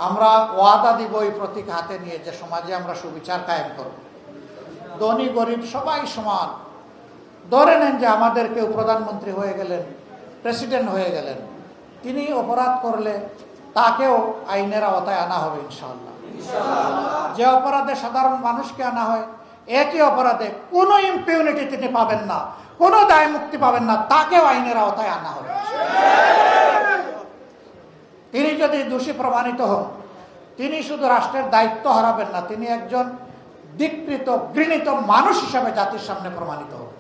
আমরা ওয়াদা দিব এই প্রতীক হাতে নিয়ে যে সমাজে আমরা সুবিচার কায়েম করব। ধনী গরিব সবাই সমান। ধরে নেন যে আমাদের কেউ প্রধানমন্ত্রী হয়ে গেলেন, প্রেসিডেন্ট হয়ে গেলেন, তিনি অপরাধ করলে তাকেও আইনের আওতায় আনা হবে ইনশাআল্লাহ। যে অপরাধে সাধারণ মানুষকে আনা হয়, একই অপরাধে কোনো ইম্পিউনিটি তিনি পাবেন না, কোনো দায় মুক্তি পাবেন না, তাকেও আইনের আওতায় আনা হবে। তিনি যদি দোষী প্রমাণিত হন, তিনি শুধু রাষ্ট্রের দায়িত্ব হারাবেন না, তিনি একজন ধিক্কৃত ঘৃণিত মানুষ হিসাবে জাতির সামনে প্রমাণিত হবেন।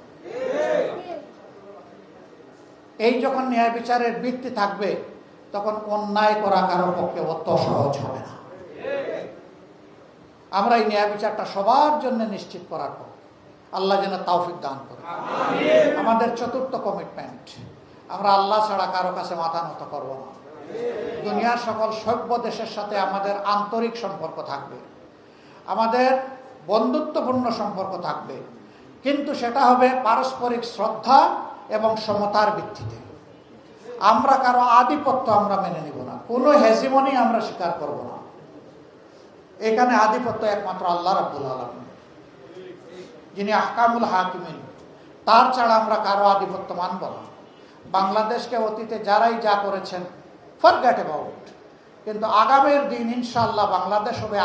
এই যখন ন্যায় বিচারের ভিত্তি থাকবে, তখন অন্যায় করা কারোর পক্ষে অত সহজ হবে না। আমরা এই ন্যায় বিচারটা সবার জন্য নিশ্চিত করার পর আল্লাহ যেন তৌফিক দান করে। আমাদের চতুর্থ কমিটমেন্ট, আমরা আল্লাহ ছাড়া কারো কাছে মাথা নত করব না। দুনিয়ার সকল সভ্য দেশের সাথে আমাদের আন্তরিক সম্পর্ক থাকবে, আমাদের বন্ধুত্বপূর্ণ সম্পর্ক থাকবে, কিন্তু সেটা হবে পারস্পরিক শ্রদ্ধা এবং সমতার ভিত্তিতে। আমরা কারো আধিপত্য আমরা মেনে নিব না, কোনো হেজিমনি আমরা স্বীকার করব না। এখানে আধিপত্য একমাত্র আল্লাহ রাব্বুল আলামিন, যিনি আহকামুল হাকিমিন, তার ছাড়া আমরা কারো আধিপত্য মানব না। বাংলাদেশকে অতীতে যারাই যা করেছেন, ফরগেট অ্যাবাউট, কিন্তু আগামীর দিন ইনশাআল্লাহ বাংলাদেশ হবে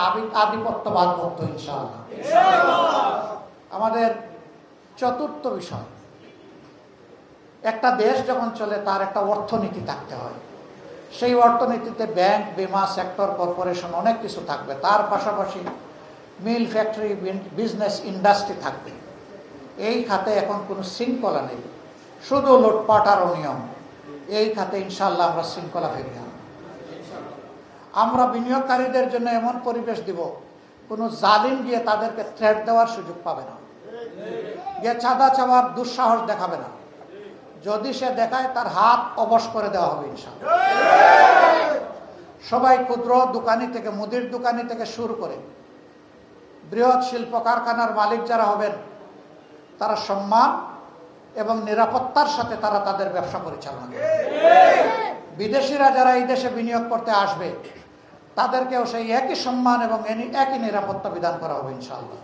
আধিপত্যবাদ মুক্ত ইনশাআল্লাহ। আমাদের চতুর্থ বিষয়, একটা দেশ যখন চলে তার একটা অর্থনীতি থাকতে হয়। সেই অর্থনীতিতে ব্যাংক, বীমা, সেক্টর, কর্পোরেশন অনেক কিছু থাকবে। তার পাশাপাশি মিল, ফ্যাক্টরি, বিজনেস, ইন্ডাস্ট্রি থাকবে। এই খাতে এখন কোনো শৃঙ্খলা নেই, শুধু লুটপাট আর অনিয়ম। এই খাতে ইনশাআল্লাহ আমরা শৃঙ্খলা ফিরিয়ে আনব। আমরা বিনিয়োগকারীদের জন্য এমন পরিবেশ দিব, কোনো জালিম গিয়ে তাদেরকে থ্রেট দেওয়ার সুযোগ পাবে না, গিয়ে চাঁদা চাওয়ার দুঃসাহস দেখাবে না। যদি সে দেখায় তার হাত অবশ করে দেওয়া হবে ইনশাআল্লাহ। সবাই ক্ষুদ্র দোকানি থেকে, মুদির দোকানি থেকে শুরু করে বৃহৎ শিল্প কারখানার মালিক যারা হবেন, তারা সম্মান এবং নিরাপত্তার সাথে তারা তাদের ব্যবসা পরিচালনা করবে। বিদেশিরা যারা এই দেশে বিনিয়োগ করতে আসবে, তাদেরকেও সেই একই সম্মান এবং একই নিরাপত্তা বিধান করা হবে ইনশাআল্লাহ।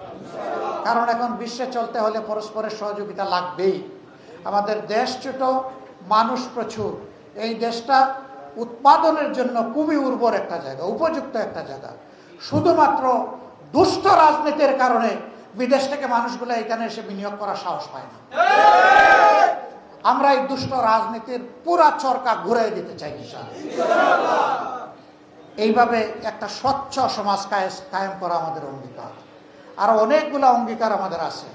কারণ এখন বিশ্বে চলতে হলে পরস্পরের সহযোগিতা লাগবেই। আমাদের দেশ ছোট, মানুষ প্রচুর। এই দেশটা উৎপাদনের জন্য খুবই উর্বর একটা জায়গা, উপযুক্ত একটা জায়গা। শুধুমাত্র দুষ্ট রাজনীতির কারণে বিদেশ থেকে মানুষগুলো এখানে এসে বিনিয়োগ করার সাহস পায় না। আমরা এই দুষ্ট রাজনীতির পুরা চরকা ঘুরিয়ে দিতে চাই ইনশাআল্লাহ। এইভাবে একটা স্বচ্ছ সমাজ কায়েম করা আমাদের অঙ্গীকার। আর অনেকগুলো অঙ্গীকার আমাদের আছে।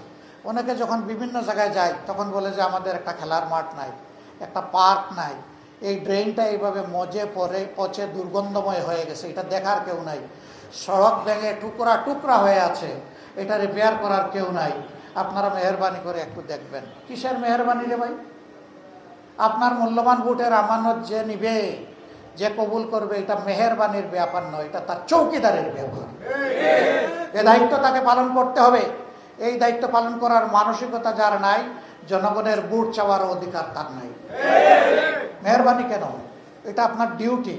অনেকে যখন বিভিন্ন জায়গায় যায় তখন বলে যে আমাদের একটা খেলার মাঠ নাই, একটা পার্ক নাই, এই ড্রেনটা এইভাবে মজে পচে দুর্গন্ধময় হয়ে গেছে, এটা দেখার কেউ নাই, সড়ক ভেঙে টুকরা টুকরা হয়ে আছে, এটা রিপেয়ার করার কেউ নাই, আপনারা মেহরবানি করে একটু দেখবেন। কিসের মেহরবানি রে ভাই? আপনার মূল্যবান ভোটের আমানত যে নিবে, যে কবুল করবে, এটা মেহরবানির ব্যাপার নয়, এটা তার চৌকিদারের ব্যাপার। এ দায়িত্ব তাকে পালন করতে হবে। এই দায়িত্ব পালন করার মানসিকতা যার নাই, জনগণের ভোট চাওয়ার অধিকার তার নাই। মেহরবানি কেন? এটা আপনার ডিউটি।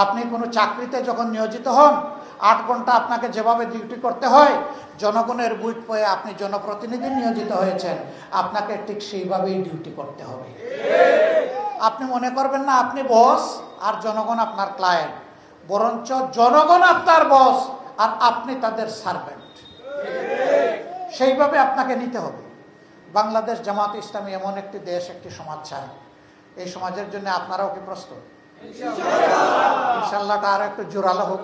আপনি কোনো চাকরিতে যখন নিয়োজিত হন, 8 ঘন্টা আপনাকে যেভাবে ডিউটি করতে হয়, জনগণের ভোট পেয়ে আপনি জনপ্রতিনিধি নিয়োজিত হয়েছেন, আপনাকে ঠিক সেইভাবেই ডিউটি করতে হবে। আপনি মনে করবেন না আপনি বস আর জনগণ আপনার ক্লায়েন্ট, বরঞ্চ জনগণ আপনার বস আর আপনি তাদের সার্ভেন্ট। সেইভাবে আপনাকে নিতে হবে। বাংলাদেশ জামাত ইসলামী এমন একটি দেশ, একটি সমাজ চায়। এই সমাজের জন্য আপনারাও কি প্রস্তুত? ইনশাআল্লাহ। আর একটু জোরালো হোক।